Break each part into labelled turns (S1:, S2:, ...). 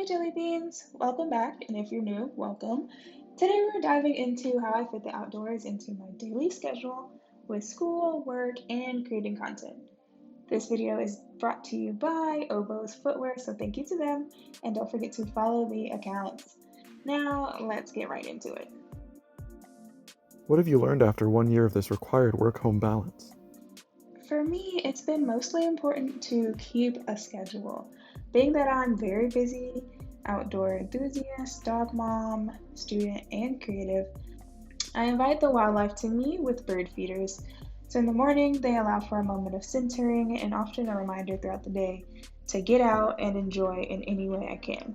S1: Hey Jelly Beans, welcome back, and if you're new, welcome. Today we're diving into how I fit the outdoors into my daily schedule with school, work, and creating content. This video is brought to you by Oboz Footwear, so thank you to them, and don't forget to follow the accounts. Now let's get right into it.
S2: What have you learned after 1 year of this required work-home balance?
S1: For me, it's been mostly important to keep a schedule. Being that I'm very busy, outdoor enthusiast, dog mom, student, and creative, I invite the wildlife to me with bird feeders. So in the morning, they allow for a moment of centering and often a reminder throughout the day to get out and enjoy in any way I can.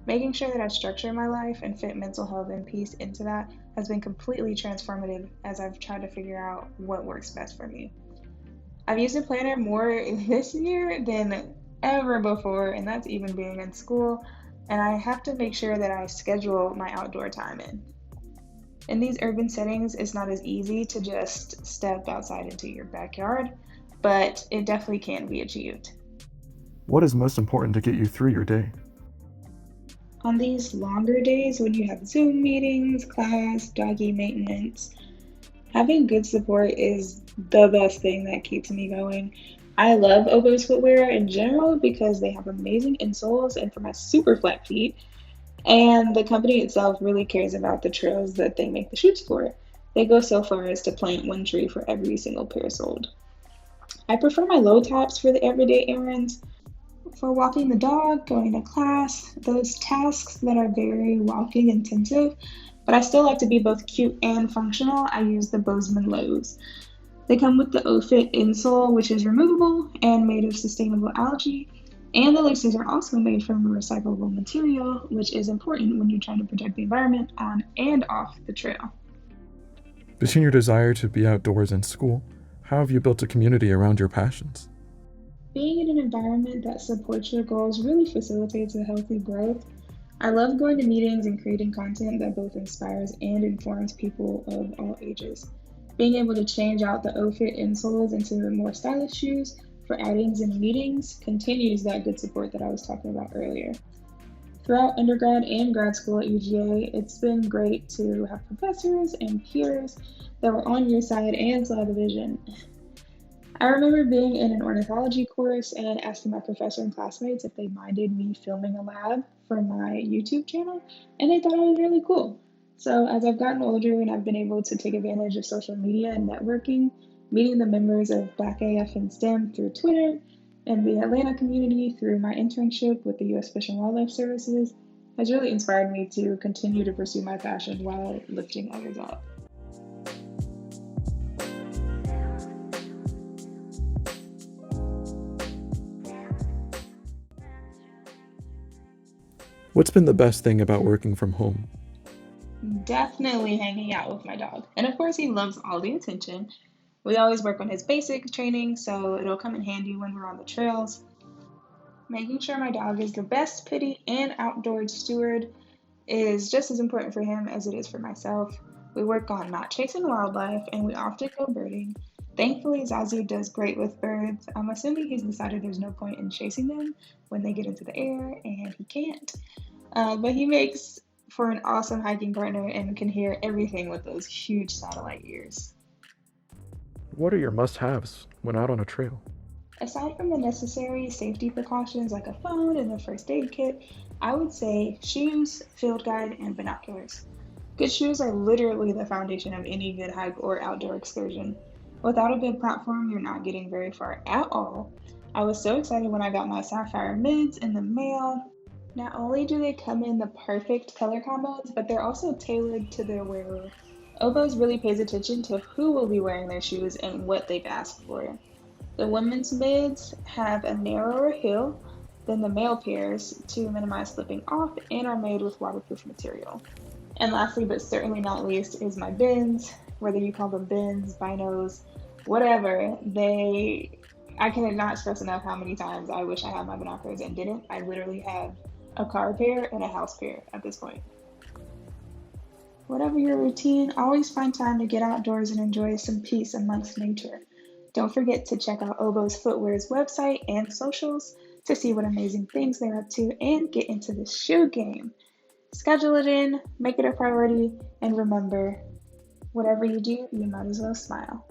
S1: Making sure that I structure my life and fit mental health and peace into that has been completely transformative as I've tried to figure out what works best for me. I've used a planner more this year than ever before, and that's even being in school. And I have to make sure that I schedule my outdoor time in. In these urban settings, it's not as easy to just step outside into your backyard, but it definitely can be achieved.
S2: What is most important to get you through your day?
S1: On these longer days when you have Zoom meetings, class, doggy maintenance, having good support is the best thing that keeps me going. I love Oboz Footwear in general because they have amazing insoles and for my super flat feet. And the company itself really cares about the trails that they make the shoes for. They go so far as to plant one tree for every single pair sold. I prefer my low tops for the everyday errands. For walking the dog, going to class, those tasks that are very walking intensive, but I still like to be both cute and functional, I use the Bozeman lows. They come with the OFit insole, which is removable and made of sustainable algae, and the laces are also made from recyclable material, which is important when you're trying to protect the environment on and off the trail.
S2: Between your desire to be outdoors and school, how have you built a community around your passions?
S1: Being in an environment that supports your goals really facilitates a healthy growth. I love going to meetings and creating content that both inspires and informs people of all ages. Being able to change out the OFit insoles into more stylish shoes for outings and meetings continues that good support that I was talking about earlier. Throughout undergrad and grad school at UGA, it's been great to have professors and peers that were on your side and saw the vision. I remember being in an ornithology course and asking my professor and classmates if they minded me filming a lab for my YouTube channel, and they thought it was really cool. So, as I've gotten older and I've been able to take advantage of social media and networking, meeting the members of Black AF and STEM through Twitter and the Atlanta community through my internship with the U.S. Fish and Wildlife Services has really inspired me to continue to pursue my passion while lifting others up.
S2: What's been the best thing about working from home?
S1: Definitely hanging out with my dog. And of course, he loves all the attention. We always work on his basic training, so it'll come in handy when we're on the trails. Making sure my dog is the best pitty and outdoor steward is just as important for him as it is for myself. We work on not chasing wildlife and we often go birding. Thankfully, Zazu does great with birds. I'm assuming he's decided there's no point in chasing them when they get into the air, and he can't. But he makes for an awesome hiking partner and can hear everything with those huge satellite ears.
S2: What are your must-haves when out on a trail?
S1: Aside from the necessary safety precautions like a phone and a first aid kit, I would say shoes, field guide, and binoculars. Good shoes are literally the foundation of any good hike or outdoor excursion. Without a good platform, you're not getting very far at all. I was so excited when I got my sapphire mids in the mail. Not only do they come in the perfect color combos, but they're also tailored to their wearer. Oboz really pays attention to who will be wearing their shoes and what they've asked for. The women's mids have a narrower heel than the male pairs to minimize slipping off and are made with waterproof material. And lastly, but certainly not least, is my bins. Whether you call them bins, binos, whatever, I cannot stress enough how many times I wish I had my binoculars and didn't. I literally have a car pair and a house pair at this point. Whatever your routine, always find time to get outdoors and enjoy some peace amongst nature. Don't forget to check out Oboz Footwear's website and socials to see what amazing things they're up to and get into the shoe game. Schedule it in, make it a priority, and remember, whatever you do, you might as well smile.